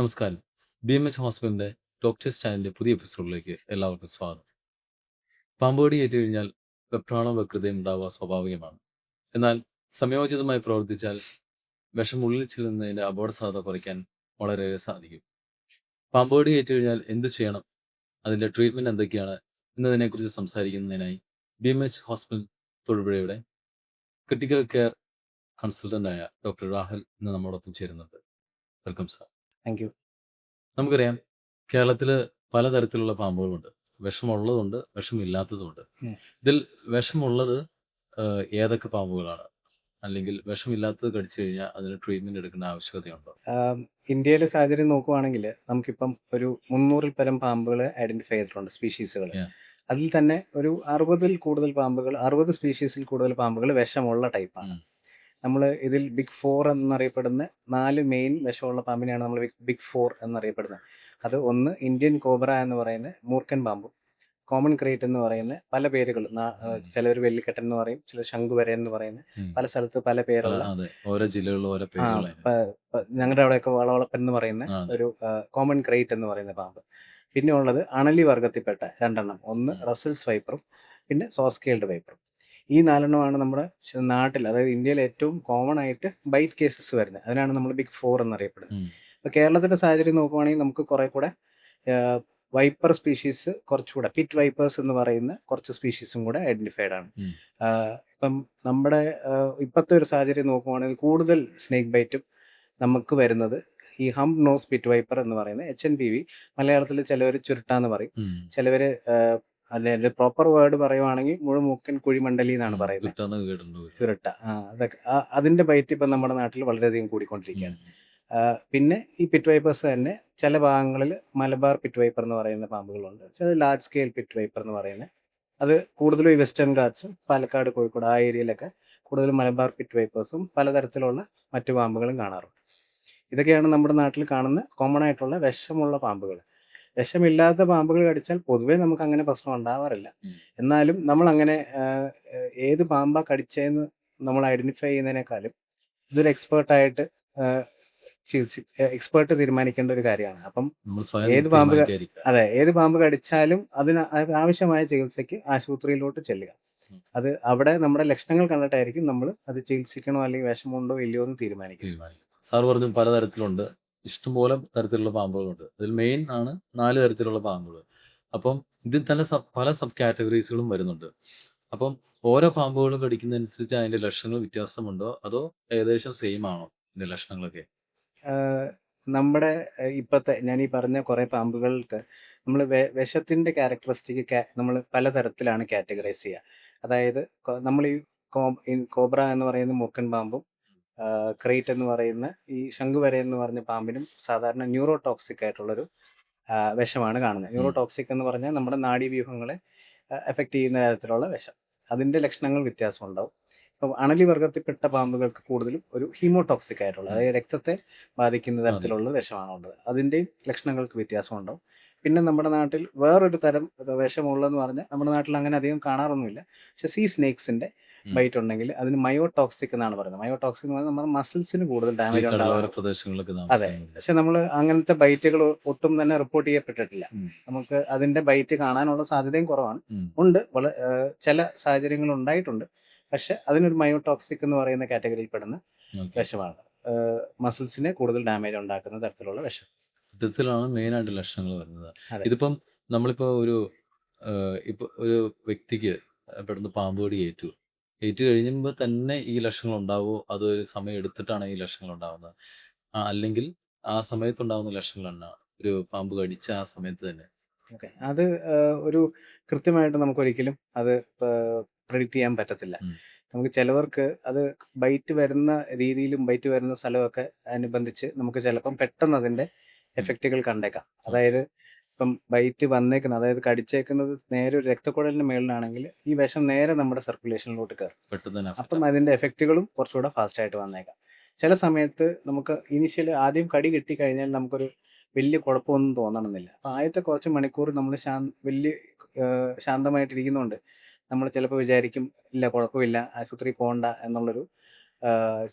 നമസ്കാരം. BMH ഹോസ്പിറ്റലിന്റെ doctor സ്റ്റാലിന്റെ പുതിയ എപ്പിസോഡിലേക്ക് എല്ലാവർക്കും സ്വാഗതം. പാമ്പ് കടി ഏറ്റുകഴിഞ്ഞാൽ വെപ്രാളവും വ്യഗ്രതയും ഉണ്ടാവുക സ്വാഭാവികമാണ്. എന്നാൽ സമയോചിതമായി പ്രവർത്തിച്ചാൽ വിഷം ഉള്ളിൽ ചെല്ലുന്നതിന്റെ അപകടസാധ്യത കുറയ്ക്കാൻ വളരെയേറെ സാധിക്കും. പാമ്പ് കടി ഏറ്റുകഴിഞ്ഞാൽ എന്ത് ചെയ്യണം? അതിന്റെ ട്രീറ്റ്മെന്റ് എന്തൊക്കെയാണ്? എന്നതിനെക്കുറിച്ച് സംസാരിക്കുന്നതിനായി BMH ഹോസ്പിറ്റൽ തൊടുപുഴയുടെ ക്രിട്ടിക്കൽ കെയർ കൺസൾട്ടന്റായ ഡോക്ടർ രാഹുൽ ഇന്ന് നമ്മോടൊപ്പം ചേരുന്നുണ്ട്. Welcome sir. Thank you. നമുക്കറിയാം കേരളത്തില് പലതരത്തിലുള്ള പാമ്പുകളുണ്ട്. വിഷമുള്ളതുണ്ട്, വിഷമില്ലാത്തതുമുണ്ട്. ഉം. ഇതിൽ വിഷമുള്ളത് ഏതൊക്കെ പാമ്പുകളാണ്? അല്ലെങ്കിൽ വിഷമില്ലാത്തത് കടിച്ചു കഴിഞ്ഞാൽ അതിന് ട്രീറ്റ്മെന്റ് എടുക്കേണ്ട ആവശ്യകതയുണ്ടോ? ഇന്ത്യയിലെ സാഹചര്യം നോക്കുവാണെങ്കിൽ നമുക്കിപ്പം ഒരു 300-ൽ പരം പാമ്പുകൾ ഐഡന്റിഫൈ ചെയ്തിട്ടുണ്ട്, സ്പീഷീസുകൾ. Yeah. അതിൽ തന്നെ ഒരു 60 സ്പീഷീസിൽ കൂടുതൽ പാമ്പുകൾ വിഷമുള്ള ടൈപ്പാണ്. ഉം. നമ്മൾ ഇതിൽ ബിഗ് ഫോർ എന്നറിയപ്പെടുന്ന 4 മെയിൻ വിഷമുള്ള പാമ്പിനെയാണ് നമ്മൾ ബിഗ് ഫോർ എന്നറിയപ്പെടുന്നത്. അത് ഒന്ന് ഇന്ത്യൻ കോബ്ര എന്ന് പറയുന്ന മൂർഖൻ പാമ്പ്, കോമൺ ക്രേറ്റ് എന്ന് പറയുന്ന പല പേരുകൾ, ചിലർ വെള്ളിക്കെട്ടൻ എന്ന് പറയും, ചിലർ ശംഖുവരൻ എന്ന് പറയുന്ന ഉം. പല സ്ഥലത്ത് പല പേരുള്ള, അതെ, ഓരോ ജില്ലകളിലും ഓരോ പേരുകളാണ്. ഞങ്ങളുടെ അവിടെയൊക്കെ വളവളപ്പൻ എന്ന് പറയുന്ന അതെ. ഒരു കോമൺ ക്രേറ്റ് എന്ന് പറയുന്ന പാമ്പ്. പിന്നെ ഉള്ളത് അണലി വർഗത്തിൽപ്പെട്ട 2 എണ്ണം, ഒന്ന് റസൽസ് വൈപ്പറും പിന്നെ സോസ്കെയിൽഡ് വൈപ്പറും. ഈ 4 എണ്ണമാണ് നമ്മുടെ നാട്ടിൽ, അതായത് ഇന്ത്യയിൽ ഏറ്റവും കോമൺ ആയിട്ട് ബൈറ്റ് കേസസ് വരുന്നത്. അതിനാണ് നമ്മൾ ബിഗ് ഫോർ എന്നറിയപ്പെടുന്നത്. ഉം. ഇപ്പോൾ കേരളത്തിന്റെ സാഹചര്യം നോക്കുവാണെങ്കിൽ നമുക്ക് കുറെ കൂടെ വൈപ്പർ സ്പീഷീസ്, കുറച്ചുകൂടെ പിറ്റ് വൈപ്പേഴ്സ് എന്ന് പറയുന്ന കുറച്ച് സ്പീഷീസും കൂടെ ഐഡന്റിഫൈഡ് ആണ്. ഉം. ഇപ്പം നമ്മുടെ ഇപ്പോഴത്തെ ഒരു സാഹചര്യം നോക്കുവാണെങ്കിൽ കൂടുതൽ സ്നേക്ക് ബൈറ്റും നമുക്ക് വരുന്നത് ഈ ഹംപ് നോസ് പിറ്റ് വൈപ്പർ എന്ന് പറയുന്ന HNPV. മലയാളത്തിൽ ചിലവർ ചുരുട്ടാന്ന് പറയും, ഉം. ചിലവർ അതിന്റെ പ്രോപ്പർ വേർഡ് പറയുവാണെങ്കിൽ മുഴുമുക്കൻ കുഴിമണ്ഡലി എന്നാണ് പറയുന്നത്, കിട്ടാന്ന് കേട്ടിട്ടുണ്ട്. ചുരുട്ട. അതൊക്കെ അതിന്റെ ബൈറ്റ് ഇപ്പം നമ്മുടെ നാട്ടിൽ വളരെയധികം കൂടിക്കൊണ്ടിരിക്കുകയാണ്. പിന്നെ ഈ പിറ്റ് വൈപ്പേഴ്സ് തന്നെ ചില ഭാഗങ്ങളിൽ മലബാർ പിറ്റ് വൈപ്പർ എന്ന് പറയുന്ന പാമ്പുകളുണ്ട്, ചില ലാർജ് സ്കെയിൽ പിറ്റ് വൈപ്പർ എന്ന് പറയുന്നത്. അത് കൂടുതലും ഈ വെസ്റ്റേൺ ഗാറ്റ്സും പാലക്കാട്, കോഴിക്കോട് ആ ഏരിയയിലൊക്കെ കൂടുതലും മലബാർ പിറ്റ് വൈപ്പേഴ്സും പലതരത്തിലുള്ള മറ്റു പാമ്പുകളും കാണാറുണ്ട്. ഇതൊക്കെയാണ് നമ്മുടെ നാട്ടിൽ കാണുന്ന കോമൺ ആയിട്ടുള്ള വിഷമുള്ള പാമ്പുകൾ. വിഷമില്ലാത്ത പാമ്പുകൾ കടിച്ചാൽ പൊതുവേ നമുക്ക് അങ്ങനെ പ്രശ്നം ഉണ്ടാവാറില്ല. എന്നാലും നമ്മൾ അങ്ങനെ ഏത് പാമ്പാ കടിച്ചതെന്ന് നമ്മൾ ഐഡന്റിഫൈ ചെയ്യുന്നതിനേക്കാളും ഇതൊരു എക്സ്പേർട്ട് തീരുമാനിക്കേണ്ട ഒരു കാര്യമാണ്. അപ്പം ഏത് പാമ്പ് ഏത് പാമ്പ് കടിച്ചാലും അതിന് ആവശ്യമായ ചികിത്സയ്ക്ക് ആശുപത്രിയിലോട്ട് ചെല്ലുക. അത് അവിടെ നമ്മുടെ ലക്ഷണങ്ങൾ കണ്ടിട്ടായിരിക്കും നമ്മൾ അത് ചികിത്സിക്കണോ അല്ലെങ്കിൽ വിഷമുണ്ടോ ഇല്ലയോ എന്ന് തീരുമാനിക്കും. സാർ പറഞ്ഞു പലതരത്തിലുണ്ട്, ഇഷ്ടംപോലെ തരത്തിലുള്ള പാമ്പുകളുണ്ട്. അതിൽ മെയിൻ ആണ് 4 തരത്തിലുള്ള പാമ്പുകൾ. അപ്പം ഇതിൽ തന്നെ പല സബ് കാറ്റഗറീസുകളും വരുന്നുണ്ട്. അപ്പം ഓരോ പാമ്പുകളും കടിക്കുന്നതനുസരിച്ച് അതിന്റെ ലക്ഷണങ്ങൾ വ്യത്യാസമുണ്ടോ, അതോ ഏകദേശം സെയിം ആണോ ഇതിന്റെ ലക്ഷണങ്ങളൊക്കെ? നമ്മുടെ ഇപ്പോഴത്തെ ഞാൻ ഈ പറഞ്ഞ കുറേ പാമ്പുകൾക്ക് നമ്മൾ വിഷത്തിന്റെ ക്യാരക്ടറിസ്റ്റിക് നമ്മൾ പലതരത്തിലാണ് കാറ്റഗറൈസ് ചെയ്യുക. അതായത് നമ്മൾ ഈ കോബ്ര എന്ന് പറയുന്ന മൂർഖൻ പാമ്പും ക്രേറ്റ് എന്ന് പറയുന്ന ഈ ശംഖുവര എന്ന് പറഞ്ഞ പാമ്പിനും സാധാരണ ന്യൂറോടോക്സിക് ആയിട്ടുള്ളൊരു വിഷമാണ് കാണുന്നത്. ന്യൂറോടോക്സിക് എന്ന് പറഞ്ഞാൽ നമ്മുടെ നാഡീവ്യൂഹങ്ങളെ എഫക്റ്റ് ചെയ്യുന്ന തരത്തിലുള്ള വിഷം. അതിൻ്റെ ലക്ഷണങ്ങൾ വ്യത്യാസമുണ്ടാവും. ഇപ്പം അണലി വർഗത്തിൽപ്പെട്ട പാമ്പുകൾക്ക് കൂടുതലും ഒരു ഹീമോടോക്സിക് ആയിട്ടുള്ള, അതായത് രക്തത്തെ ബാധിക്കുന്ന തരത്തിലുള്ള വിഷമാണ് ഉള്ളത്. അതിൻ്റെയും ലക്ഷണങ്ങൾക്ക് വ്യത്യാസമുണ്ടാവും. പിന്നെ നമ്മുടെ നാട്ടിൽ വേറൊരു തരം വിഷമുള്ളതെന്ന് പറഞ്ഞാൽ നമ്മുടെ നാട്ടിൽ അങ്ങനെ അധികം കാണാറൊന്നുമില്ല, പക്ഷെ സീ സ്നേക്സിന്റെ ബൈറ്റ് ഉണ്ടെങ്കിൽ അതിന് മയോടോക്സിക് എന്നാണ് പറയുന്നത്. മയോടോക്സിക് എന്ന് പറഞ്ഞാൽ നമ്മുടെ മസിൽസിന് കൂടുതൽ ഡാമേജ് ഉണ്ടാവും. അതെ, പക്ഷെ നമ്മൾ അങ്ങനത്തെ ബൈറ്റുകൾ ഒട്ടും തന്നെ റിപ്പോർട്ട് ചെയ്യപ്പെട്ടിട്ടില്ല. നമുക്ക് അതിന്റെ ബൈറ്റ് കാണാനുള്ള സാധ്യതയും കുറവാണ്. ഉണ്ട്, ചില സാഹചര്യങ്ങൾ ഉണ്ടായിട്ടുണ്ട്, പക്ഷെ അതിനൊരു മയോടോക്സിക് എന്ന് പറയുന്ന കാറ്റഗറിയിൽ പെടുന്ന വിഷമാണ്. മസിൽസിനെ കൂടുതൽ ഡാമേജ് ഉണ്ടാക്കുന്ന തരത്തിലുള്ള വിഷം. ഇത്തരത്തിലാണ് മെയിനായിട്ട് ലക്ഷണങ്ങൾ വരുന്നത്. ഇതിപ്പം നമ്മളിപ്പോൾ ഒരു വ്യക്തിക്ക് പെട്ടെന്ന് പാമ്പ് കടി ഏറ്റു കഴിയുമ്പോൾ തന്നെ ഈ ലക്ഷണങ്ങൾ ഉണ്ടാവുമോ, അതൊരു സമയം എടുത്തിട്ടാണ് ഈ ലക്ഷണങ്ങൾ ഉണ്ടാവുന്നത്, അല്ലെങ്കിൽ ആ സമയത്തുണ്ടാകുന്ന ലക്ഷണങ്ങളാണ് ഒരു പാമ്പ് കടിച്ച ആ സമയത്ത് തന്നെ? ഓക്കെ, അത് ഒരു കൃത്യമായിട്ട് നമുക്കൊരിക്കലും അത് പ്രെഡിക്റ്റ് ചെയ്യാൻ പറ്റത്തില്ല. നമുക്ക് ചിലവർക്ക് അത് ബൈറ്റ് വരുന്ന രീതിയിലും ബൈറ്റ് വരുന്ന സ്ഥലമൊക്കെ അനുബന്ധിച്ച് നമുക്ക് ചിലപ്പം പെട്ടെന്ന് അതിന്റെ എഫക്റ്റുകൾ കണ്ടേക്കാം. അതായത് ഇപ്പം ബൈറ്റ് വന്നേക്കുന്നത്, അതായത് കടിച്ചേക്കുന്നത് നേരെ ഒരു രക്തക്കുഴലിന്റെ മേളിലാണെങ്കിൽ ഈ വിഷം നേരെ നമ്മുടെ സർക്കുലേഷനിലോട്ട് കയറും. അപ്പം അതിന്റെ എഫക്റ്റുകളും കുറച്ചുകൂടെ ഫാസ്റ്റ് ആയിട്ട് വന്നേക്കാം. ചില സമയത്ത് നമുക്ക് ആദ്യം കടി കിട്ടിക്കഴിഞ്ഞാൽ നമുക്കൊരു വലിയ കുഴപ്പമൊന്നും തോന്നണമെന്നില്ല. അപ്പം ആദ്യത്തെ കുറച്ച് മണിക്കൂർ നമ്മൾ വലിയ ശാന്തമായിട്ടിരിക്കുന്നുണ്ട്, നമ്മൾ ചിലപ്പോൾ വിചാരിക്കും ഇല്ല കുഴപ്പമില്ല, ആശുപത്രി പോകണ്ട എന്നുള്ളൊരു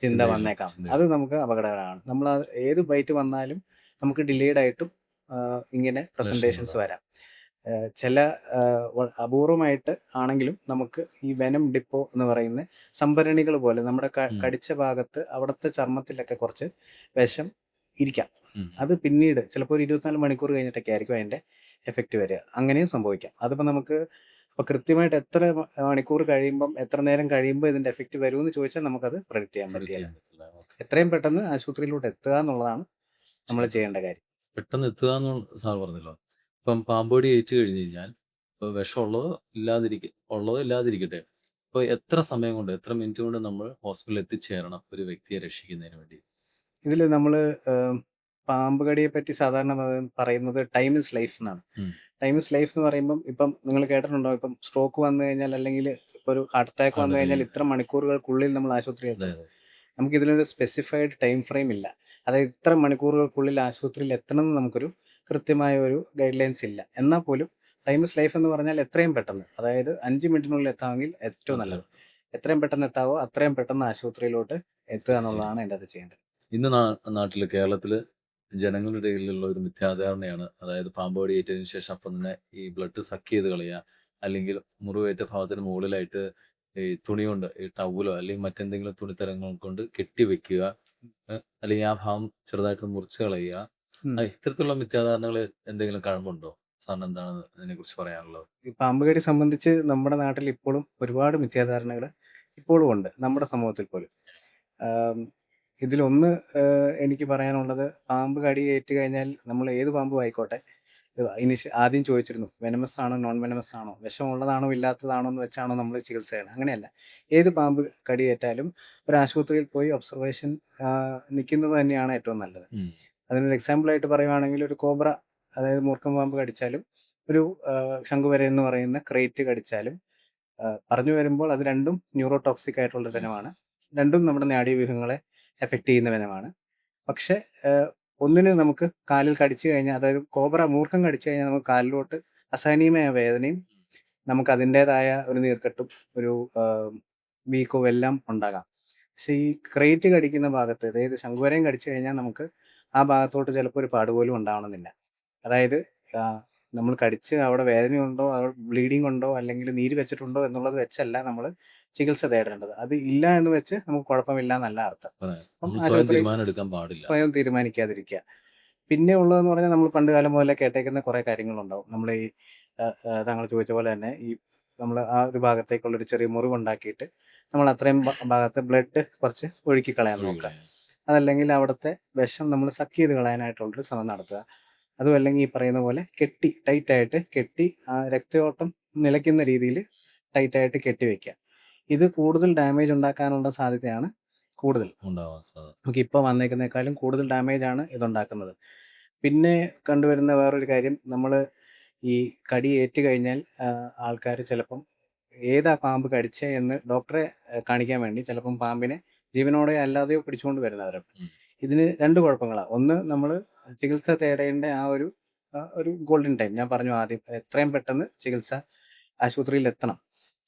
ചിന്ത വന്നേക്കാം. അത് നമുക്ക് അപകടകരമാണ്. നമ്മൾ ഏത് ബൈറ്റ് വന്നാലും നമുക്ക് ഡിലേഡ് ആയിട്ടും ഇങ്ങനെ പ്രസന്റേഷൻസ് ലക്ഷണങ്ങളുണ്ടാവും. വരാം. ചില അപൂർവമായിട്ട് ആണെങ്കിലും നമുക്ക് ഈ വെനം ഡിപ്പോ എന്ന് പറയുന്ന സംഭരണികൾ പോലെ നമ്മുടെ ഉം. കടിച്ച ഭാഗത്ത് അവിടുത്തെ ചർമ്മത്തിലൊക്കെ കുറച്ച് വിഷം ഇരിക്കാം. ഉം. അത് പിന്നീട് ചിലപ്പോൾ ഒരു 24 മണിക്കൂർ കഴിഞ്ഞിട്ടൊക്കെ ആയിരിക്കും അതിന്റെ എഫക്റ്റ് വരിക. അങ്ങനെയും സംഭവിക്കാം. അതിപ്പോൾ നമുക്ക് ഇപ്പോൾ കൃത്യമായിട്ട് എത്ര മണിക്കൂർ കഴിയുമ്പം എത്ര നേരം കഴിയുമ്പോൾ ഇതിന്റെ എഫക്റ്റ് വരുമെന്ന് ചോദിച്ചാൽ നമുക്കത് പ്രെഡിക്റ്റ് ചെയ്യാൻ പ്രെഡിക്റ്റ് പറ്റില്ല. ചെയ്യാൻ പറ്റില്ല. ഓക്കെ. എത്രയും പെട്ടെന്ന് ആശുപത്രിയിലോട്ട് എത്തുക എന്നുള്ളതാണ് നമ്മൾ ചെയ്യേണ്ടത്. ചെയ്യേണ്ട കാര്യം. പെട്ടെന്ന് എത്തുക എന്ന് സാർ പറഞ്ഞല്ലോ. ഇപ്പം പാമ്പുകടി ഏറ്റു കഴിഞ്ഞ് കഴിഞ്ഞാൽ ഇപ്പോൾ വിഷമുള്ളതോ ഉള്ളതോ ഇല്ലാതിരിക്കട്ടെ. ഇപ്പോൾ എത്ര സമയം കൊണ്ട്, എത്ര മിനിറ്റ് കൊണ്ട് നമ്മൾ ഹോസ്പിറ്റലിൽ എത്തിച്ചേരണം ഒരു വ്യക്തിയെ രക്ഷിക്കുന്നതിന് വേണ്ടി? ഇതിൽ നമ്മൾ പാമ്പ് കടിയെ പറ്റി സാധാരണ പറയുന്നത് ടൈം ഇസ് ലൈഫ് എന്നാണ്. ഉം. ടൈം ഇസ് ലൈഫ് എന്ന് പറയുമ്പം ഇപ്പം നിങ്ങൾ കേട്ടിട്ടുണ്ടോ, ഇപ്പം സ്ട്രോക്ക് വന്നു കഴിഞ്ഞാൽ അല്ലെങ്കിൽ ഇപ്പോൾ ഒരു ഹാർട്ട് അറ്റാക്ക് വന്നു കഴിഞ്ഞാൽ ഇത്ര മണിക്കൂറുകൾക്കുള്ളിൽ നമ്മൾ ആശുപത്രിയിൽ അതെ, എത്തണം. അതെ. നമുക്ക് ഇതിനൊരു സ്പെസിഫൈഡ് ടൈം ഫ്രെയിം ഇല്ല. അതായത് ഇത്ര മണിക്കൂറുകൾക്കുള്ളിൽ ആശുപത്രിയിൽ എത്തണം എന്ന് നമുക്കൊരു കൃത്യമായ ഒരു ഗൈഡ് ലൈൻസ് ഇല്ല. എന്നാൽ പോലും ടൈം ഇസ് ലൈഫ് എന്ന് പറഞ്ഞാൽ എത്രയും പെട്ടെന്ന്, അതായത് 5 മിനിറ്റിനുള്ളിൽ എത്താമെങ്കിൽ ഏറ്റവും അതെ. നല്ലത്. എത്രയും പെട്ടെന്ന് എത്താവോ അത്രയും പെട്ടെന്ന് ആശുപത്രിയിലോട്ട് എത്തുക എന്നുള്ളതാണ് എത്തിച്ചേരും. അതിൻ്റെ അത് ചെയ്യേണ്ടത്. ഇന്ന് നാട്ടില് കേരളത്തില് ജനങ്ങളുടെ ഇടയിലുള്ള ഒരു മിഥ്യാധാരണയാണ്. അതായത് പാമ്പുകടി ഏറ്റതിന് ശേഷം അപ്പം തന്നെ ഈ ബ്ലഡ് സക്ക് ചെയ്ത് കളയുക. അല്ലെങ്കിൽ മുറിവേറ്റ ഭാഗത്തിന് മുകളിലായിട്ട് ഈ തുണി കൊണ്ട്, ഈ ടവലോ അല്ലെങ്കിൽ മറ്റെന്തെങ്കിലും തുണിത്തരങ്ങൾ കൊണ്ട് കെട്ടിവെക്കുക. അല്ലെങ്കിൽ ആ ഭാഗം ചെറുതായിട്ട് മുറിച്ച് കളയുക. ഉം. ഇത്തരത്തിലുള്ള മിഥ്യാധാരണകൾ എന്തെങ്കിലും കഴമ്പുണ്ടോ? സാറിന് എന്താണ് ഇതിനെക്കുറിച്ച് പറയാനുള്ളത്? ഈ പാമ്പ് കടി സംബന്ധിച്ച് നമ്മുടെ നാട്ടിൽ ഇപ്പോഴും ഒരുപാട് മിഥ്യാധാരണകൾ ഇപ്പോഴും ഉണ്ട്, നമ്മുടെ സമൂഹത്തിൽ പോലും. ആം, ഇതിലൊന്ന് എനിക്ക് പറയാനുള്ളത്, പാമ്പ് കടി ഏറ്റു കഴിഞ്ഞാൽ നമ്മൾ ഏത് പാമ്പും ആയിക്കോട്ടെ, ആദ്യം ചോദിച്ചിരുന്നു വെനമസ് ആണോ നോൺ വെനമസ് ആണോ, വിഷമുള്ളതാണോ ഇല്ലാത്തതാണോ എന്ന് വെച്ചാണോ നമ്മൾ ചികിത്സ ചെയ്യണം. അങ്ങനെയല്ല, ഏത് പാമ്പ് കടിയേറ്റാലും ഒരു ആശുപത്രിയിൽ പോയി ഒബ്സർവേഷൻ നിൽക്കുന്നത് തന്നെയാണ് ഏറ്റവും നല്ലത്. ഉം. അതിനൊരു എക്സാമ്പിളായിട്ട് പറയുവാണെങ്കിൽ, ഒരു കോബ്ര, അതായത് മൂർഖൻ പാമ്പ് കടിച്ചാലും ഒരു ശംഖുവര എന്ന് പറയുന്ന ക്രേറ്റ് കടിച്ചാലും പറഞ്ഞു വരുമ്പോൾ അത് രണ്ടും ന്യൂറോടോക്സിക് ആയിട്ടുള്ള വെനമാണ്. രണ്ടും നമ്മുടെ നാഡീവ്യൂഹങ്ങളെ എഫക്റ്റ് ചെയ്യുന്ന വെനമാണ്. പക്ഷെ ഒന്നിന് നമുക്ക് കാലിൽ കടിച്ചു കഴിഞ്ഞാൽ, അതായത് കോബ്ര മൂർഖം കടിച്ചു കഴിഞ്ഞാൽ നമുക്ക് കാലിലോട്ട് അസഹനീയമായ വേദനയും നമുക്ക് അതിൻ്റെതായ ഒരു നീർക്കെട്ടും ഒരു വീക്കോ എല്ലാം ഉണ്ടാകാം. പക്ഷെ ഈ ക്രേറ്റ് കടിക്കുന്ന ഭാഗത്ത്, അതായത് ശംഖുവരയും കടിച്ചു കഴിഞ്ഞാൽ നമുക്ക് ആ ഭാഗത്തോട്ട് ചിലപ്പോൾ ഒരു പാടുപോലും ഉണ്ടാവണമെന്നില്ല. അതായത് നമ്മൾ കടിച്ച് അവിടെ വേദനയുണ്ടോ, അവിടെ ബ്ലീഡിങ് ഉണ്ടോ, അല്ലെങ്കിൽ നീര് വെച്ചിട്ടുണ്ടോ എന്നുള്ളത് വെച്ചല്ല നമ്മൾ ചികിത്സ തേടേണ്ടത്. അത് ഇല്ല എന്ന് വെച്ച് നമുക്ക് കുഴപ്പമില്ല എന്നല്ല അർത്ഥം. അപ്പം നമ്മൾ സ്വയം ആശുപത്രി തീരുമാനം എടുക്കാൻ പാടില്ല. സ്വയം തീരുമാനിക്കാതിരിക്കുക. പിന്നെ ഉള്ളതെന്ന് പറഞ്ഞാൽ, നമ്മൾ പണ്ട് കാലം മുതലേ കേട്ടേക്കുന്ന കുറേ കാര്യങ്ങളുണ്ടാവും. നമ്മൾ ഈ താങ്കൾ ചോദിച്ച പോലെ തന്നെ ഈ നമ്മൾ ആ ഒരു ഭാഗത്തേക്കുള്ളൊരു ചെറിയ മുറിവുണ്ടാക്കിയിട്ട് നമ്മൾ അത്രയും ഭാഗത്ത് ബ്ലഡ് കുറച്ച് ഒഴുക്കി കളയാൻ നോക്കുക. ഒഴികളയാൻ. അതല്ലെങ്കിൽ അവിടുത്തെ വിഷം നമ്മൾ സക്ക് ചെയ്ത് കളയാനായിട്ടുള്ളൊരു ശ്രമം നടത്തുക. അതും അല്ലെങ്കിൽ ഈ പറയുന്ന പോലെ ടൈറ്റായിട്ട് കെട്ടി ആ രക്തയോട്ടം നിലയ്ക്കുന്ന രീതിയിൽ ടൈറ്റായിട്ട് കെട്ടി വെക്കുക. ഇത് കൂടുതൽ ഡാമേജ് ഉണ്ടാക്കാനുള്ള സാധ്യതയാണ് കൂടുതൽ. ഉണ്ടാവാൻ സാധ്യത. നമുക്ക് ഇപ്പോൾ വന്നേക്കുന്നേക്കാളും കൂടുതൽ ഡാമേജ് ആണ് ഇതുണ്ടാക്കുന്നത്. പിന്നെ കണ്ടുവരുന്ന വേറൊരു കാര്യം, നമ്മൾ ഈ കടി ഏറ്റു കഴിഞ്ഞാൽ ആൾക്കാർ ചിലപ്പം ഏതാ പാമ്പ് കടിച്ചേ എന്ന് ഡോക്ടറെ കാണിക്കാൻ വേണ്ടി ചിലപ്പം പാമ്പിനെ ജീവനോടെയോ അല്ലാതെയോ പിടിച്ചുകൊണ്ട് വരുന്നവരുണ്ട്. ഉം. ഇതിന് 2 കുഴപ്പങ്ങളാണ്. ഒന്ന്, നമ്മൾ ചികിത്സ തേടേണ്ട ആ ഒരു ഗോൾഡൻ ടൈം ഞാൻ പറഞ്ഞു ആദ്യം, എത്രയും പെട്ടെന്ന് ചികിത്സ ആശുപത്രിയിൽ എത്തണം.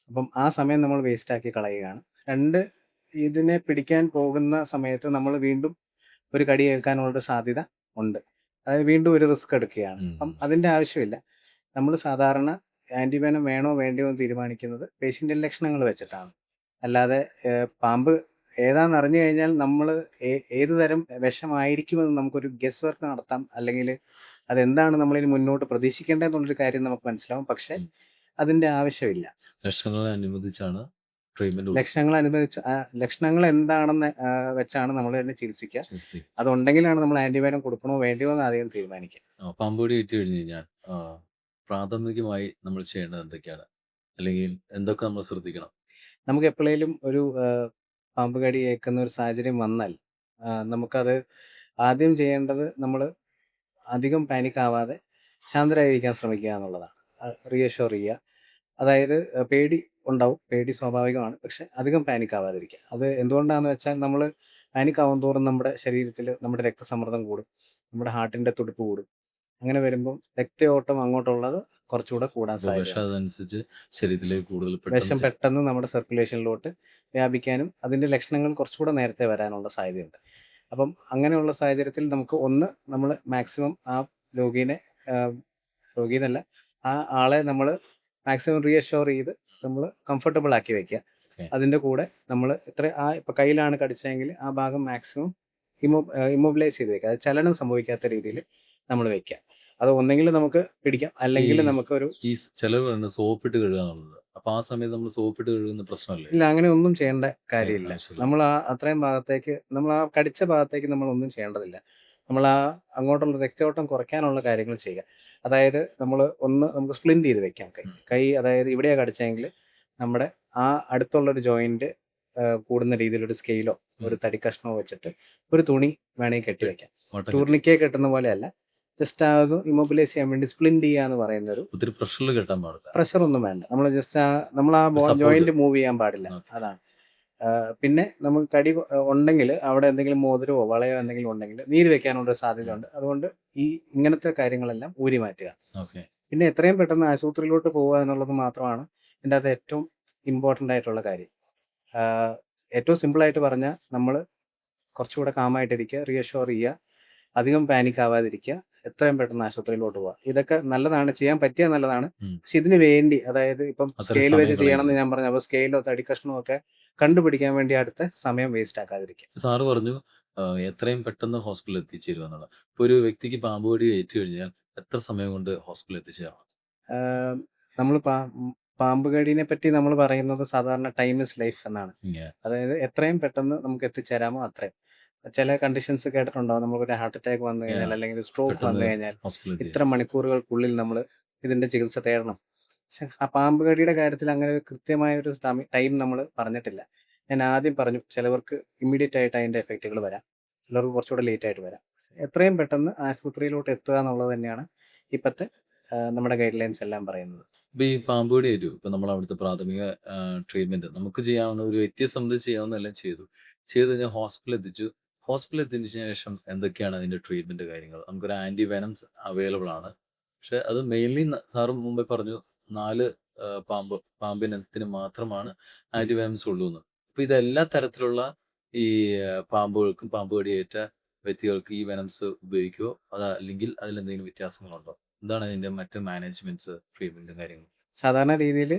അപ്പം ആ സമയം നമ്മൾ വേസ്റ്റ് ആക്കി കളയുകയാണ്. 2, ഇതിനെ പിടിക്കാൻ പോകുന്ന സമയത്ത് നമ്മൾ വീണ്ടും ഒരു കടി ഏൽക്കാനുള്ള സാധ്യത ഉണ്ട്. അതായത് വീണ്ടും ഒരു റിസ്ക് എടുക്കുകയാണ്. അപ്പം അതിൻ്റെ ആവശ്യമില്ല. നമ്മൾ സാധാരണ ആൻറ്റിവെനം വേണോ വേണ്ടയോ എന്ന് തീരുമാനിക്കുന്നത് പേഷ്യൻ്റെ ലക്ഷണങ്ങൾ വെച്ചിട്ടാണ്. അല്ലാതെ പാമ്പ് ഏതാണെന്ന് അറിഞ്ഞു കഴിഞ്ഞാൽ നമ്മൾ ഏത് തരം വിഷമായിരിക്കുമെന്ന് നമുക്കൊരു ഗസ് വർക്ക് നടത്താം. അല്ലെങ്കിൽ അതെന്താണ് നമ്മളിനി മുന്നോട്ട് പ്രതീക്ഷിക്കേണ്ടതെന്നുള്ളൊരു കാര്യം നമുക്ക് മനസ്സിലാവും. പക്ഷേ അതിൻ്റെ ആവശ്യമില്ല. ലക്ഷണങ്ങളെ അനുബന്ധിച്ചാണ് ട്രീറ്റ്മെന്റ് ലക്ഷണങ്ങൾ എന്താണെന്ന് വെച്ചാണ് നമ്മൾ തന്നെ ചികിത്സിക്കുക. അതുണ്ടെങ്കിലാണ് നമ്മൾ ആൻറ്റിബയോട്ടിക് കൊടുക്കണോ വേണ്ടിയോ എന്ന് ആദ്യം തീരുമാനിക്കുക. പാമ്പുകടി ഏറ്റു കഴിഞ്ഞ് കഴിഞ്ഞാൽ പ്രാഥമികമായി നമ്മൾ ചെയ്യേണ്ടത് എന്തൊക്കെയാണ്? അല്ലെങ്കിൽ എന്തൊക്കെ നമ്മൾ ശ്രദ്ധിക്കണം? നമുക്ക് എപ്പോഴേലും ഒരു പാമ്പ് കടി ഏൽക്കുന്ന ഒരു സാഹചര്യം വന്നാൽ നമുക്കത് ആദ്യം ചെയ്യേണ്ടത്, നമ്മൾ അധികം പാനിക് ആവാതെ ശാന്തരായിരിക്കാൻ ശ്രമിക്കുക എന്നുള്ളതാണ്. റീഅഷ്യൂർ ചെയ്യുക. അതായത് പേടി ഉണ്ടാവും, പേടി സ്വാഭാവികമാണ്. പക്ഷെ അധികം പാനിക് ആവാതിരിക്കുക. അത് എന്തുകൊണ്ടാണെന്ന് വെച്ചാൽ, നമ്മൾ പാനിക് ആവും തോറും നമ്മുടെ ശരീരത്തിൽ നമ്മുടെ രക്തസമ്മർദ്ദം കൂടും, നമ്മുടെ ഹാർട്ടിൻ്റെ തുടിപ്പ് കൂടും. അങ്ങനെ വരുമ്പം രക്തയോട്ടം അങ്ങോട്ടുള്ളത് കുറച്ചുകൂടെ കൂടാൻ സാധ്യതയുണ്ട്. അതനുസരിച്ച് ശരീരത്തിലേക്ക് കൂടുതൽ വിഷം പെട്ടെന്ന് നമ്മുടെ സർക്കുലേഷനിലോട്ട് വ്യാപിക്കാനും അതിൻ്റെ ലക്ഷണങ്ങൾ കുറച്ചുകൂടെ നേരത്തെ വരാനുള്ള സാധ്യതയുണ്ട്. അപ്പം അങ്ങനെയുള്ള സാഹചര്യത്തിൽ നമുക്ക് ഒന്ന് നമ്മൾ മാക്സിമം ആ രോഗീനെ രോഗീന്നല്ല ആ ആളെ നമ്മൾ മാക്സിമം റീഅഷ്യൂർ ചെയ്ത് നമ്മൾ കംഫർട്ടബിൾ ആക്കി വെക്കുക. ഓക്കെ. അതിൻ്റെ കൂടെ നമ്മൾ ഇപ്പം കയ്യിലാണ് കടിച്ചതെങ്കിൽ ആ ഭാഗം മാക്സിമം ഇമ്മൊബിലൈസ് ചെയ്ത് വെക്കുക. അത് ചലനം സംഭവിക്കാത്ത രീതിയിൽ നമ്മൾ വെക്കുക. അത് ഒന്നെങ്കിൽ നമുക്ക് പിടിക്കാം, ഈ അല്ലെങ്കിൽ നമുക്കൊരു ഈ ചിലർ പറയുന്നത് സോപ്പിട്ട് കഴുകുക എന്നുള്ളത്. അപ്പൊ ആ സമയത്ത് നമ്മൾ സോപ്പിട്ട് കഴുകുന്ന പ്രശ്നമല്ലേ? ഇല്ല, അങ്ങനെ ഒന്നും ചെയ്യേണ്ട ചെയ്യേണ്ട കാര്യമില്ല. ആവശ്യമില്ല. നമ്മൾ അത്രയും ഭാഗത്തേക്ക് നമ്മൾ ആ കടിച്ച ഭാഗത്തേക്ക് നമ്മൾ ഒന്നും ചെയ്യേണ്ടതില്ല. നമ്മൾ അങ്ങോട്ടുള്ള രക്തയോട്ടം കുറയ്ക്കാനുള്ള കാര്യങ്ങൾ ചെയ്യുക. അതായത് നമുക്ക് സ്പ്ലിന്റ് ചെയ്ത് വെക്കാം കൈ. ഉം. കൈ അതായത് ഇവിടെയാണ് കടിച്ചതെങ്കിൽ നമ്മുടെ ആ അടുത്തുള്ളൊരു ജോയിന്റ് കൂടുന്ന രീതിയിൽ ഒരു സ്കെയിലോ ഒരു ഉം. തടി കഷ്ണമോ വെച്ചിട്ട് ഒരു തുണി വേണമെങ്കിൽ കെട്ടി വെക്കാം. വട്ടം കെട്ടി. ടൂർണിക്കേ കെട്ടുന്ന പോലെയല്ല, ജസ്റ്റ് ആ ഒരു ഇമ്മൊബിലൈസ് ചെയ്യാൻ വേണ്ടി സ്പ്ലിന്റ് ചെയ്യുക എന്ന് പറയുന്ന ഒരു ഒത്തിരി പ്രഷറിൽ കെട്ടാൻ പാടില്ല. പ്രഷർ ഒന്നും വേണ്ട. നമ്മൾ ജസ്റ്റ് നമ്മൾ ആ ഒരു സപ്പോർട്ട്. ജോയിന്റ് മൂവ് ചെയ്യാൻ പാടില്ല. ഓക്കെ. അതാണ്. പിന്നെ നമുക്ക് ഉണ്ടെങ്കിൽ അവിടെ എന്തെങ്കിലും മോതിരമോ വളയോ എന്തെങ്കിലും ഉണ്ടെങ്കിൽ നീര് വെക്കാനുള്ള സാധ്യതയുണ്ട്. അതുകൊണ്ട് ഇങ്ങനത്തെ കാര്യങ്ങളെല്ലാം ഊരി മാറ്റുക. ഓക്കെ. പിന്നെ എത്രയും പെട്ടെന്ന് ആശുപത്രിയിലോട്ട് പോവുക എന്നുള്ളത് മാത്രമാണ് ഇതിൻ്റെ അകത്ത് ഏറ്റവും ഇമ്പോർട്ടൻ്റ് ആയിട്ടുള്ള കാര്യം. ഏറ്റവും സിമ്പിളായിട്ട് പറഞ്ഞാൽ നമ്മൾ കുറച്ചുകൂടെ കാമായിട്ടിരിക്കുക, റീഅഷ്യൂർ ചെയ്യുക, അധികം പാനിക് ആവാതിരിക്കുക, എത്രയും പെട്ടെന്ന് ആശുപത്രിയിലോട്ട് പോവുക. ഇതൊക്കെ നല്ലതാണ്, ചെയ്യാൻ പറ്റിയാൽ നല്ലതാണ്. ഉം. പക്ഷെ ഇതിന് വേണ്ടി അതായത് ഇപ്പം അത്രയും സ്കെയിൽ സമയം വെച്ച് ചെയ്യണമെന്ന് കളയുന്നത്. ഞാൻ പറഞ്ഞു. അപ്പോൾ സ്കെയിലോ തടിക്കഷ്ണമോ ഒക്കെ കണ്ടുപിടിക്കാൻ വേണ്ടി അടുത്ത സമയം വേസ്റ്റ് ആക്കാതിരിക്കുക. സാറ് പറഞ്ഞു എത്രയും പെട്ടെന്ന് ഹോസ്പിറ്റലിൽ എത്തിച്ചേരുക എന്നുള്ളത്. ഇപ്പൊ ഒരു വ്യക്തിക്ക് പാമ്പ് കടി ഏറ്റു കഴിഞ്ഞാൽ എത്ര സമയം കൊണ്ട് ഹോസ്പിറ്റലിൽ എത്തിച്ചേരാം? നമ്മൾ പാമ്പ് കടീനെ പറ്റി നമ്മൾ പറയുന്നത് സാധാരണ ടൈം ഇസ് ലൈഫ് എന്നാണ്. ഇങ്ങനെ അതായത് എത്രയും പെട്ടെന്ന് നമുക്ക് എത്തിച്ചേരാമോ അത്രയും. ചില കണ്ടീഷൻസ് കേട്ടിട്ടുണ്ടാവും. നമുക്കൊരു ഹാർട്ട് അറ്റാക്ക് വന്നു കഴിഞ്ഞാൽ അല്ലെങ്കിൽ ഒരു സ്ട്രോക്ക് വന്നു പെട്ടെന്ന് കഴിഞ്ഞാൽ ഹോസ്പിറ്റലിൽ എത്തി. ഇത്ര മണിക്കൂറുകൾക്കുള്ളിൽ നമ്മൾ ഇതിന്റെ ചികിത്സ തേടണം. പക്ഷെ ആ പാമ്പ് കടിയുടെ കാര്യത്തിൽ അങ്ങനെ ഒരു കൃത്യമായ ഒരു ടൈം നമ്മൾ പറഞ്ഞിട്ടില്ല. ഞാൻ ആദ്യം പറഞ്ഞു, ചിലവർക്ക് ഇമ്മീഡിയറ്റ് ആയിട്ട് അതിന്റെ എഫക്റ്റുകൾ വരാം, ചിലർക്ക് കുറച്ചുകൂടെ ലേറ്റ് ആയിട്ട് വരാം. എത്രയും പെട്ടെന്ന് ആശുപത്രിയിലോട്ട് എത്തുക എന്നുള്ളത് തന്നെയാണ് ഇപ്പോഴത്തെ നമ്മുടെ ഗൈഡ് ലൈൻസ് എല്ലാം പറയുന്നത്. ഇപ്പൊ ഈ പാമ്പ് കടി ഏറ്റു. ഇപ്പൊ നമ്മൾ അവിടുത്തെ പ്രാഥമിക ട്രീറ്റ്മെന്റ് നമുക്ക് ചെയ്യാവുന്ന ഒരു വ്യക്തിയെ സംബന്ധിച്ച് ചെയ്യാവുന്ന എല്ലാം ചെയ്തു. ചെയ്ത് കഴിഞ്ഞാൽ ഹോസ്പിറ്റലിൽ എത്തിച്ചു. ഹോസ്പിറ്റലിൽ എത്തിയതിനു ശേഷം എന്തൊക്കെയാണ് അതിന്റെ ട്രീറ്റ്മെന്റ് കാര്യങ്ങൾ? നമുക്കൊരു ആന്റി വെനംസ് അവൈലബിൾ ആണ്. പക്ഷെ അത് മെയിൻലി സാറ് മുമ്പേ പറഞ്ഞു 4 പാമ്പിനത്തിന് മാത്രമാണ് ആന്റി വെനംസ് ഉള്ളൂന്ന്. അപ്പൊ ഇതെല്ലാ തരത്തിലുള്ള ഈ പാമ്പുകൾക്കും പാമ്പ് കടിയേറ്റ വ്യക്തികൾക്ക് ഈ വെനംസ് ഉപയോഗിക്കുവോ? അല്ലെങ്കിൽ അതിലെന്തെങ്കിലും വ്യത്യാസങ്ങളുണ്ടോ? എന്താണ് അതിന്റെ മറ്റ് മാനേജ്മെന്റ്സ്, ട്രീറ്റ്മെന്റും കാര്യങ്ങളും? സാധാരണ രീതിയിൽ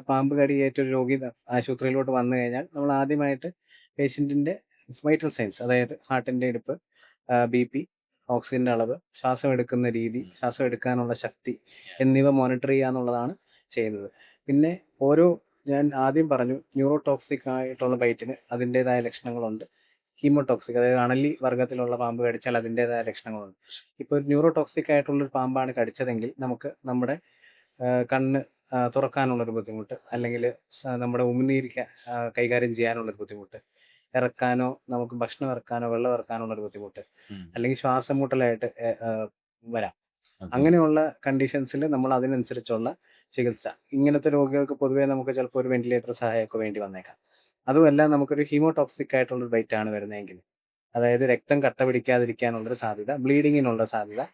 പാമ്പ് കടിയേറ്റ ഒരു രോഗി ആശുപത്രിയിലോട്ട് വന്നു കഴിഞ്ഞാൽ നമ്മൾ ആദ്യമായിട്ട് പേഷ്യൻറ്റിൻ്റെ വൈറ്റൽ സൈൻസ്, അതായത് ഹാർട്ടിൻ്റെ ഇടിപ്പ്, BP, ഓക്സിജൻ്റെ അളവ്, ശ്വാസം എടുക്കുന്ന രീതി, ശ്വാസം എടുക്കാനുള്ള ശക്തി എന്നിവ മോണിറ്റർ ചെയ്യുക എന്നുള്ളതാണ് ചെയ്യുന്നത്. പിന്നെ ഞാൻ ആദ്യം പറഞ്ഞു, ന്യൂറോടോക്സിക് ആയിട്ടുള്ള ബൈറ്റിന് അതിൻ്റേതായ ലക്ഷണങ്ങളുണ്ട്. ഹീമോടോക്സിക്, അതായത് അണലി വർഗ്ഗത്തിലുള്ള പാമ്പ് കടിച്ചാൽ അതിൻ്റേതായ ലക്ഷണങ്ങളുണ്ട്. ഇപ്പോൾ ഒരു ന്യൂറോടോക്സിക് ആയിട്ടുള്ളൊരു പാമ്പാണ് കടിച്ചതെങ്കിൽ നമുക്ക് നമ്മുടെ കണ്ണ് തുറക്കാനുള്ളൊരു ബുദ്ധിമുട്ട്, അല്ലെങ്കിൽ നമ്മുടെ ഉമിനീര് കൈകാര്യം ചെയ്യാനുള്ളൊരു ബുദ്ധിമുട്ട്, ഇറക്കാനോ നമുക്ക് ഭക്ഷണം ഇറക്കാനോ വെള്ളം ഇറക്കാനുള്ളൊരു ബുദ്ധിമുട്ട്, ഉം. അല്ലെങ്കിൽ ശ്വാസം മുട്ടലായിട്ട് വരാം. ഓക്കെ. അങ്ങനെയുള്ള കണ്ടീഷൻസിൽ നമ്മൾ അതിനനുസരിച്ചുള്ള ചികിത്സ, ഇങ്ങനത്തെ രോഗികൾക്ക് പൊതുവേ നമുക്ക് ചിലപ്പോൾ ഒരു വെന്റിലേറ്റർ സഹായമൊക്കെ വേണ്ടി വന്നേക്കാം. അതുമല്ല, നമുക്കൊരു ഹീമോടോക്സിക് ആയിട്ടുള്ളൊരു ബൈറ്റാണ് വരുന്നതെങ്കിൽ, അതായത് രക്തം കട്ട പിടിക്കാതിരിക്കാനുള്ളൊരു സാധ്യത, ബ്ലീഡിങ്ങിനുള്ള സാധ്യത,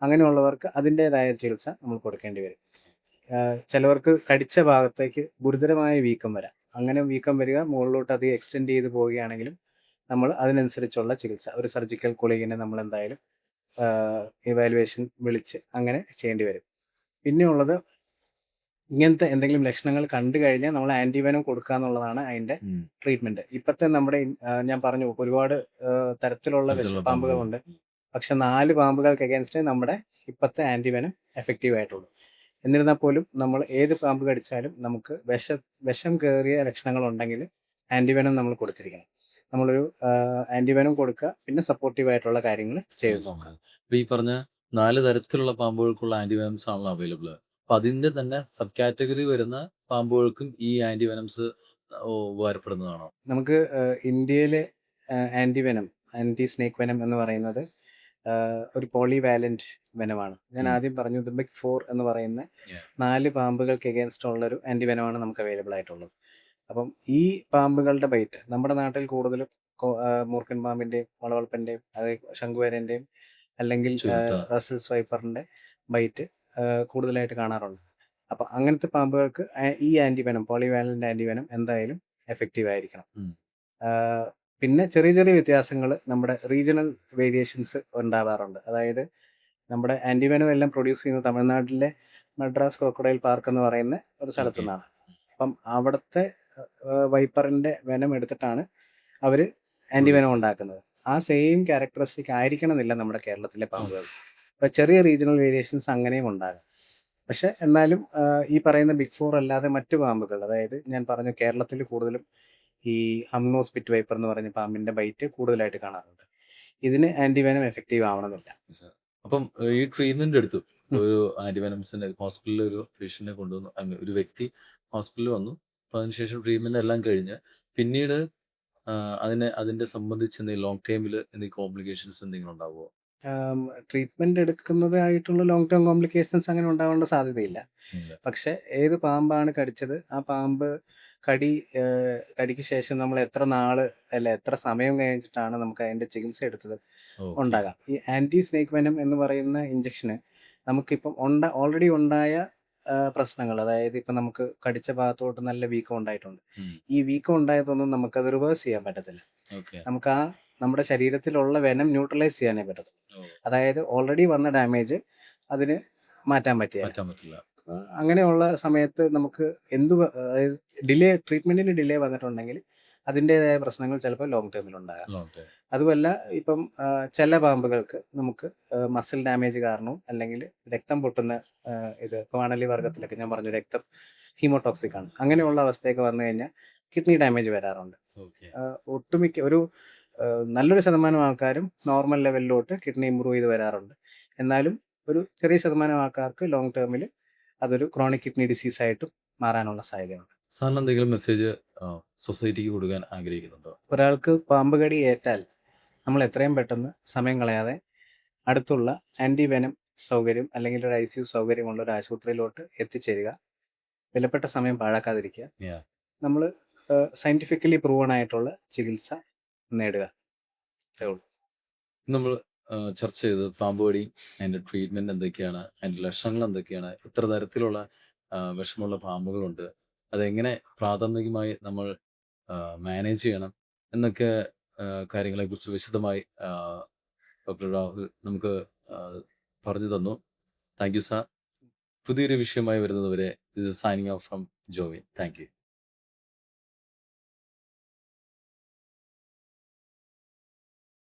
അങ്ങനെയുള്ളവർക്ക് അതിൻ്റേതായ ചികിത്സ നമ്മൾ കൊടുക്കേണ്ടി വരും. ചിലവർക്ക് കടിച്ച ഭാഗത്തേക്ക് ഗുരുതരമായ വീക്കം വരാം. അങ്ങനെ വീക്കം വരിക മുകളിലോട്ട് അത് എക്സ്റ്റെൻഡ് ചെയ്ത് പോവുകയാണെങ്കിലും നമ്മൾ അതിനനുസരിച്ചുള്ള ചികിത്സ, ഒരു സർജിക്കൽ കുളികിനെ നമ്മൾ എന്തായാലും ഇവാലുവേഷൻ വിളിച്ച് അങ്ങനെ ചെയ്യേണ്ടി വരും. പിന്നെയുള്ളത്, ഇങ്ങനത്തെ എന്തെങ്കിലും ലക്ഷണങ്ങൾ കണ്ടു കഴിഞ്ഞാൽ നമ്മൾ ആന്റിവെനം കൊടുക്കുക എന്നുള്ളതാണ് അതിന്റെ ഉം. ട്രീറ്റ്മെന്റ്. ഇപ്പോഴത്തെ നമ്മുടെ ഞാൻ പറഞ്ഞു ഒരുപാട് തരത്തിലുള്ള തരത്തിലുള്ള പാമ്പുകൾ. പാമ്പുകളുണ്ട്. പക്ഷെ 4 പാമ്പുകൾക്ക് അഗേൻസ്റ്റ് നമ്മുടെ ഇപ്പോഴത്തെ ആന്റിവെനം എഫക്റ്റീവ് ആയിട്ടുള്ളൂ. എന്നിരുന്നാൽ പോലും നമ്മൾ ഏത് പാമ്പ് കടിച്ചാലും നമുക്ക് വിഷം കയറിയ ലക്ഷണങ്ങൾ ഉണ്ടെങ്കിൽ ആന്റിവെനം നമ്മൾ കൊടുത്തിരിക്കണം. നമ്മളൊരു ആന്റിവെനം കൊടുക്കുക, പിന്നെ സപ്പോർട്ടീവ് ആയിട്ടുള്ള കാര്യങ്ങൾ ചെയ്ത് നോക്കുക. ഇപ്പൊ ഈ പറഞ്ഞ 4 തരത്തിലുള്ള പാമ്പുകൾക്കുള്ള ആന്റിവെനംസ് ആണല്ലോ അവൈലബിൾ. അപ്പൊ അതിന്റെ തന്നെ സബ് കാറ്റഗറി വരുന്ന പാമ്പുകൾക്കും ഈ ആന്റിവെനംസ് ഉപകാരപ്പെടുന്നതാണോ? നമുക്ക് ഇന്ത്യയിലെ ആന്റിവെനം, ആന്റി സ്നേക്ക് വെനം എന്ന് പറയുന്നത് ഒരു പോളിവാലന്റ് വെനമാണ്. ഞാൻ ആദ്യം പറഞ്ഞു, ദ ബിഗ് 4 എന്ന് പറയുന്ന Yeah. 4 പാമ്പുകൾക്ക് എഗേൻസ്റ്റ് ഉള്ളൊരു ആന്റിവെനമാണ് നമുക്ക് അവൈലബിൾ ആയിട്ടുള്ളത്. അപ്പം ഈ പാമ്പുകളുടെ ബൈറ്റ് നമ്മുടെ നാട്ടിൽ കൂടുതലും മൂർഖൻ പാമ്പിൻ്റെയും വളവളപ്പൻ്റെയും അതായത് ശംഖുവരൻ്റെയും അല്ലെങ്കിൽ ചുരുട്ട. റസൽസ് വൈപ്പറിൻ്റെ ബൈറ്റ് കൂടുതലായിട്ട് കാണാറുണ്ട്. അപ്പം അങ്ങനത്തെ പാമ്പുകൾക്ക് ഈ ആന്റിവെനം, പോളിവാലന്റ് ആന്റിവെനം എന്തായാലും എഫക്റ്റീവ് ആയിരിക്കണം. ഉം. പിന്നെ ചെറിയ ചെറിയ വ്യത്യാസങ്ങൾ നമ്മുടെ റീജിയണൽ വേരിയേഷൻസ് ഉണ്ടാവാറുണ്ട്. അതായത് നമ്മുടെ ആൻറ്റിവെനം എല്ലാം പ്രൊഡ്യൂസ് ചെയ്യുന്നത് തമിഴ്നാട്ടിലെ മദ്രാസ് ക്രോക്കഡൈൽ പാർക്ക് എന്ന് പറയുന്ന ഒരു സ്ഥലത്തു ഓക്കെ. നിന്നാണ്. അപ്പം അവിടുത്തെ വൈപ്പറിൻ്റെ വെനം എടുത്തിട്ടാണ് അവർ ആൻറ്റിവെനം പ്രൊഡ്യൂസ് ഉണ്ടാക്കുന്നത്. ആ സെയിം ക്യാരക്ടറിസ്റ്റിക് ആയിരിക്കണമെന്നില്ല നമ്മുടെ കേരളത്തിലെ ആ പാമ്പുകൾ. അപ്പോൾ ചെറിയ റീജിയണൽ വേരിയേഷൻസ് അങ്ങനെയും ഉണ്ടാകാം. പക്ഷെ എന്നാലും ഈ പറയുന്ന ബിഗ് ഫോർ അല്ലാതെ മറ്റു പാമ്പുകൾ, അതായത് ഞാൻ പറഞ്ഞു കേരളത്തിൽ കൂടുതലും ഈ ഹംനോസ് പിറ്റ് വൈപ്പർ എന്ന് പറഞ്ഞ പാമ്പിന്റെ ബൈറ്റ് കൂടുതലായിട്ട് കാണാറുണ്ട്. ഇതിന് ആന്റിവെനം എഫക്റ്റീവ് ആവണമെന്നില്ല. അപ്പം ഈ ട്രീറ്റ്മെന്റ് എടുത്തു. ഉം. ഒരു ആന്റിവെനംസിന്റെ ഹോസ്പിറ്റലിൽ ഒരു പേഷ്യന്റിനെ കൊണ്ടുവന്നു. ഒരു വ്യക്തി ഹോസ്പിറ്റലിൽ വന്നു. അപ്പൊ അതിനുശേഷം ട്രീറ്റ്മെന്റ് എല്ലാം കഴിഞ്ഞ് പിന്നീട് അതിന്റെ സംബന്ധിച്ച് എന്തെങ്കിലും ലോങ് ടൈമിൽ എന്തെങ്കിലും കോംപ്ലിക്കേഷൻസ് എന്തെങ്കിലും ഉണ്ടാവുമോ? ട്രീറ്റ്മെന്റ് എടുക്കുന്നതായിട്ടുള്ള ലോങ് ടേം കോംപ്ലിക്കേഷൻസ് അങ്ങനെ ഉണ്ടാവേണ്ട സാധ്യതയില്ല. ഇല്ല. പക്ഷെ ഏത് പാമ്പാണ് കടിച്ചത്, ആ പാമ്പ് കടിക്ക് ശേഷം നമ്മൾ എത്ര നാള് അല്ല എത്ര സമയം കഴിഞ്ഞിട്ടാണ് നമുക്ക് അതിന്റെ ചികിത്സ എടുത്തത് ഓക്കെ. ഉണ്ടാകാം. ഈ ആന്റി സ്നേക്ക് വെനം എന്ന് പറയുന്ന ഇഞ്ചക്ഷന് നമുക്കിപ്പം ഓൾറെഡി ഉണ്ടായ പ്രശ്നങ്ങൾ, അതായത് ഇപ്പം നമുക്ക് കടിച്ച ഭാഗത്തോട്ട് നല്ല വീക്കം ഉണ്ടായിട്ടുണ്ട്. ഈ വീക്കം ഉണ്ടായതൊന്നും നമുക്കത് റിവേഴ്സ് ചെയ്യാൻ പറ്റത്തില്ല. ഓക്കെ. നമുക്ക് നമ്മുടെ ശരീരത്തിലുള്ള വെനം ന്യൂട്രലൈസ് ചെയ്യാനേ പറ്റത്തുള്ളൂ. ഓ, അതായത് ഓൾറെഡി വന്ന ഡാമേജ് അതിന് മാറ്റാൻ പറ്റില്ല. മാറ്റാൻ പറ്റില്ല. അങ്ങനെയുള്ള സമയത്ത് നമുക്ക് അതായത് ട്രീറ്റ്മെന്റിന് ഡിലേ വന്നിട്ടുണ്ടെങ്കിൽ അതിൻ്റെതായ പ്രശ്നങ്ങൾ ചിലപ്പോൾ ലോങ് ടേമിൽ ഉണ്ടാകാം. Long time. അതുമല്ല ഇപ്പം ചില പാമ്പുകൾക്ക് നമുക്ക് മസിൽ ഡാമേജ് കാരണവും അല്ലെങ്കിൽ രക്തം പൊട്ടുന്ന ഇത് ഇപ്പോൾ അണലി വർഗത്തിലൊക്കെ ഞാൻ പറഞ്ഞു രക്തം ഹീമോടോക്സിക് ആണ്. അങ്ങനെയുള്ള അവസ്ഥയൊക്കെ വന്നു കഴിഞ്ഞാൽ കിഡ്നി ഡാമേജ് വരാറുണ്ട്. ഓക്കെ. ഒട്ടുമിക്ക നല്ലൊരു ശതമാനം ആൾക്കാരും നോർമൽ ലെവലിലോട്ട് കിഡ്നി ഇമ്പ്രൂവ് ചെയ്ത് വരാറുണ്ട്. എന്നാലും ഒരു ചെറിയ ശതമാനം ആൾക്കാർക്ക് ലോങ് ടേമിൽ അതൊരു ക്രോണിക് കിഡ്നി ഡിസീസ് ആയിട്ടും മാറാനുള്ള സാധ്യതയുണ്ട്. സാറിന് എന്തെങ്കിലും മെസ്സേജ് സൊസൈറ്റിക്ക് കൊടുക്കാൻ ആഗ്രഹിക്കുന്നുണ്ടോ? ഒരാൾക്ക് പാമ്പ് കടി ഏറ്റാൽ നമ്മൾ എത്രയും പെട്ടെന്ന് സമയം കളയാതെ അടുത്തുള്ള ആൻറ്റി വെനം സൗകര്യം അല്ലെങ്കിൽ ഒരു ICU സൗകര്യമുള്ള ഒരു ആശുപത്രിയിലോട്ട് എത്തിച്ചേരുക. വിലപ്പെട്ട സമയം പാഴാക്കാതിരിക്കുക. Yeah. നമ്മൾ സയൻറ്റിഫിക്കലി പ്രൂവൺ ആയിട്ടുള്ള ചികിത്സ നേടുക. അത്രേ ഉള്ളൂ. നമ്മൾ ചർച്ച ചെയ്തത് പാമ്പ് കടി, അതിൻ്റെ ട്രീറ്റ്മെൻറ്റ് എന്തൊക്കെയാണ്, അതിൻ്റെ ലക്ഷണങ്ങൾ എന്തൊക്കെയാണ്, എത്ര തരത്തിലുള്ള വിഷമുള്ള പാമ്പുകളുണ്ട്, അതെങ്ങനെ പ്രാഥമികമായി നമ്മൾ മാനേജ് ചെയ്യണം എന്നൊക്കെ കാര്യങ്ങളെക്കുറിച്ച് വിശദമായി ഡോക്ടർ രാഹുൽ നമുക്ക് പറഞ്ഞു തന്നു. Thank you sir. പുതിയൊരു വിഷയമായി വരുന്നതുവരെ this is signing off from Jovin. Thank you.